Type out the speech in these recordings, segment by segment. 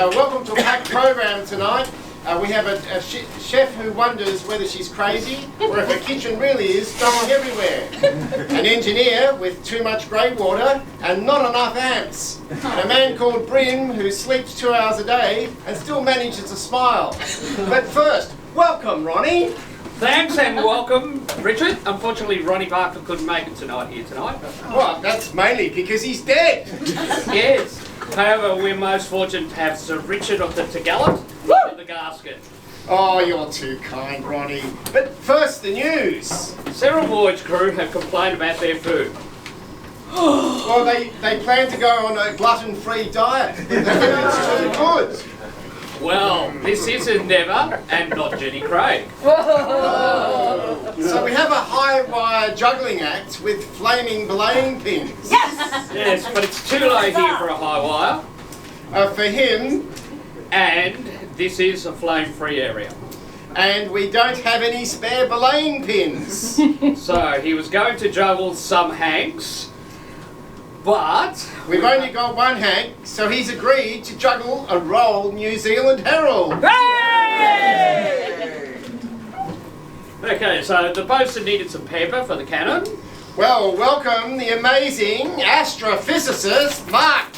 welcome to a packed program tonight. We have a chef who wonders whether she's crazy or if her kitchen really is going everywhere. An engineer with too much grey water and not enough amps. And a man called Brim who sleeps 2 hours a day and still manages to smile. But first, welcome, Ronnie. Thanks and welcome, Richard. Unfortunately, Ronnie Barque couldn't make it here tonight. Well, that's mainly because he's dead. Yes. However, we're most fortunate to have Sir Richard of the Tagalog in the gasket. Oh, you're too kind, Ronnie. But first, the news. Several voyage crew have complained about their food. Well, they plan to go on a glutton-free diet. The food's too good. Well, this is Endeavour and not Jenny Craig. So we have a high-wire juggling act with flaming belaying pins. Yes! Yes, but it's too low here for a high wire. For him. And this is a flame-free area. And we don't have any spare belaying pins. So he was going to juggle some hanks, but we've only got one hank, so he's agreed to juggle a Royal New Zealand Herald. Hey! Okay, so the poster needed some pepper for the Canon. Well, welcome the amazing astrophysicist, Mark.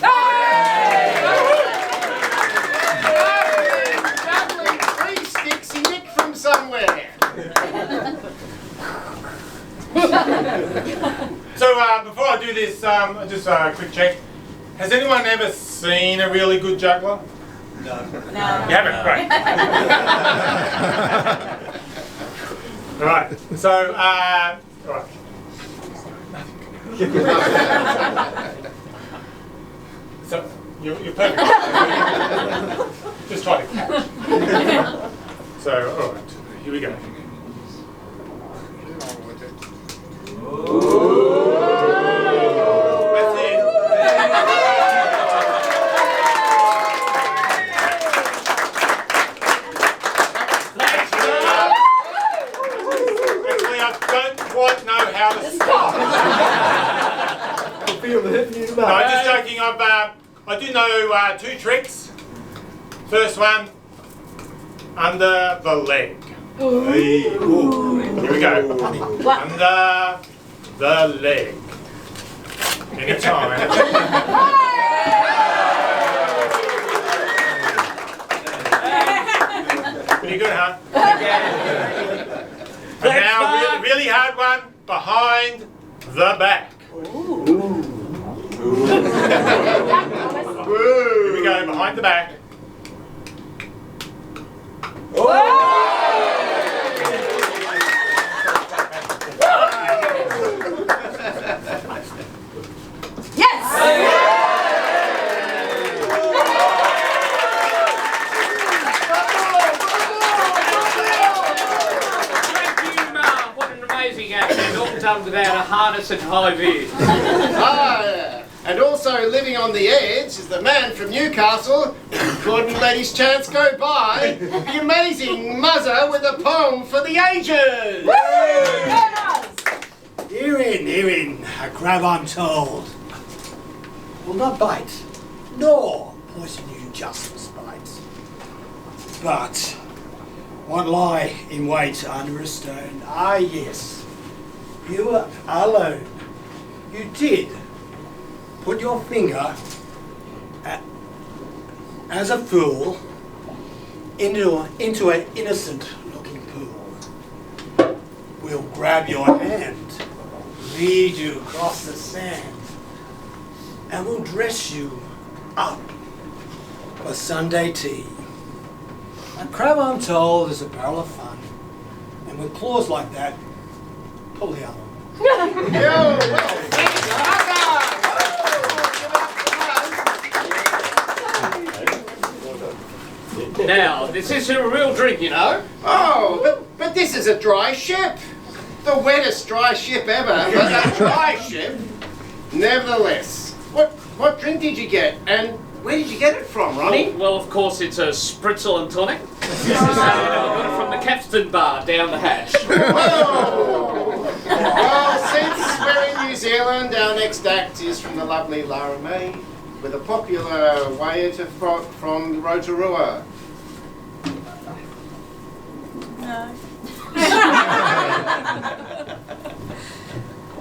Juggling 3 sticks he nicked from somewhere. So before I do this, just a quick check. Has anyone ever seen a really good juggler? No. You haven't? Great. Right. So, right. So, you're perfect. Just try to catch. So, all right. Here we go. No, I'm just joking. I do know 2 tricks. First one, under the leg. Ooh. Here we go. Under the leg. Anytime. Pretty good, huh? And now, really hard one, behind the back. Here we go, behind the back. Done without a harness and high vis. And also living on the edge is the man from Newcastle who couldn't let his chance go by, the amazing Muzzer with a poem for the ages. Herein, a crab I'm told, will not bite, nor poison you just for spite, but won't lie in wait under a stone. Ah yes, you were alone. You did put your finger as a fool into an innocent looking pool. We'll grab your hand, lead you across the sand, and we'll dress you up for Sunday tea. A crab, I'm told, is a barrel of fun, and with claws like that, pull the other one. Now, this isn't a real drink, you know. Oh, but this is a dry ship. The wettest dry ship ever, but a dry ship. Nevertheless, what drink did you get, and where did you get it from, Ronnie? Well, of course, it's a sprits'l and tonic. And I got it from the Capstan bar down the hatch. Whoa! Well, since we're in New Zealand, our next act is from the lovely Lara May. with a popular voyage from Rotorua. No.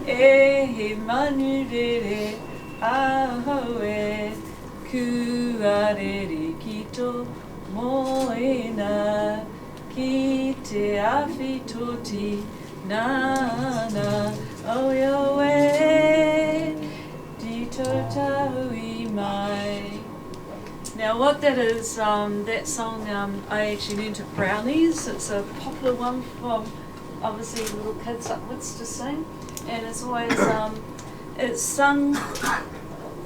E manurere ahoe kuarere kito moena ki te awhi toti nana oyo e di totaui mai. Now what that is, that song I actually learned at Brownies. It's a popular one from obviously little kids upwards to sing, and it's always it's sung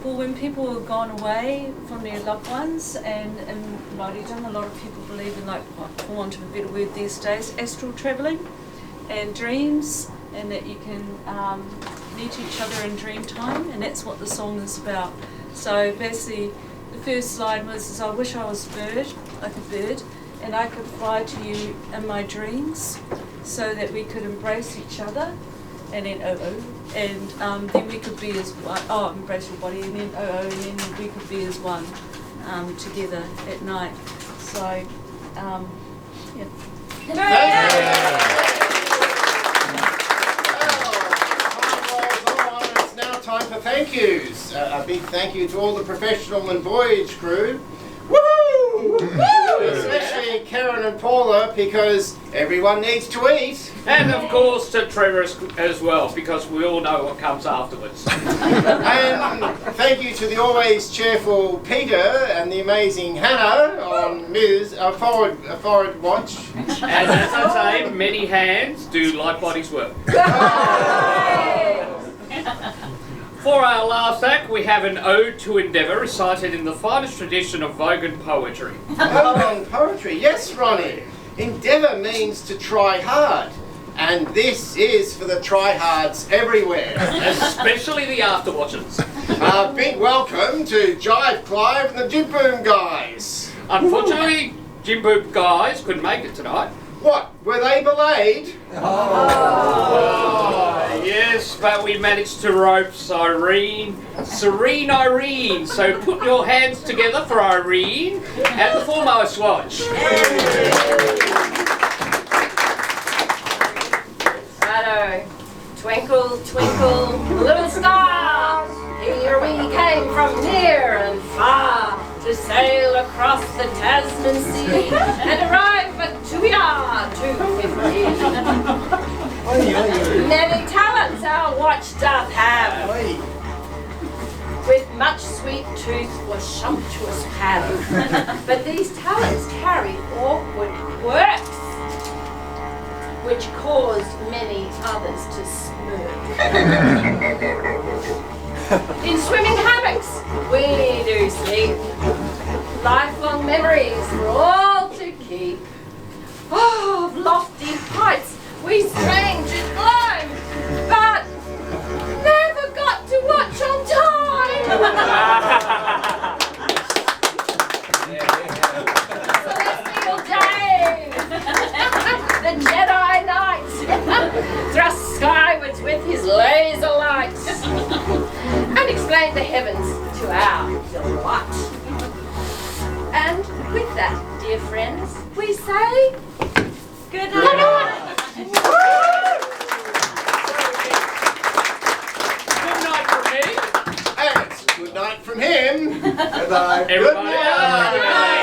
for when people have gone away from their loved ones, and in Māoridom a lot of people believe in, like, for want of a better word these days, astral travelling and dreams, and that you can meet each other in dream time, and that's what the song is about. So basically the first line was, I wish I was a bird, like a bird, and I could fly to you in my dreams so that we could embrace each other, and then and then we could be as one, embrace your body, and then and then we could be as one together at night. So, yeah. It's now time for thank yous. A big thank you to all the professional and voyage crew. Woo! Especially Karen and Paula, because everyone needs to eat. And of course to Trevor as well, because we all know what comes afterwards. And thank you to the always cheerful Peter and the amazing Hannah on forward watch. And as I say, many hands do like bodies work. For our last act, we have an ode to Endeavour recited in the finest tradition of Vogan poetry. Vogan poetry, yes, Ronnie. Endeavour means to try hard, and this is for the try-hards everywhere. Especially the afterwatchers. A big welcome to Jive Clive and the Jibboom guys. Unfortunately, Jibboom guys couldn't make it tonight. What, were they belayed? Oh, yes, but we managed to rope Serene Irene. So put your hands together for Irene at the foremost watch. Righto. Twinkle, twinkle, little star, here we came from near and far to sail across the Tasman Sea and arrive at Tuia 2:15. Many talents our watch doth have, with much sweet tooth for sumptuous paddle. But these talents carry awkward quirks, which caused many others to smirk. In swimming hammocks we do sleep, lifelong memories for all to keep. Oh, of lofty heights we strain to climb, but never got to watch on time. Celestial days, the Jedi Knight thrust skywards with his laser light and explained the heavens to our delight. And with that, dear friends, we say good night. Good night from me. And it's good night from him. Everybody. Good night.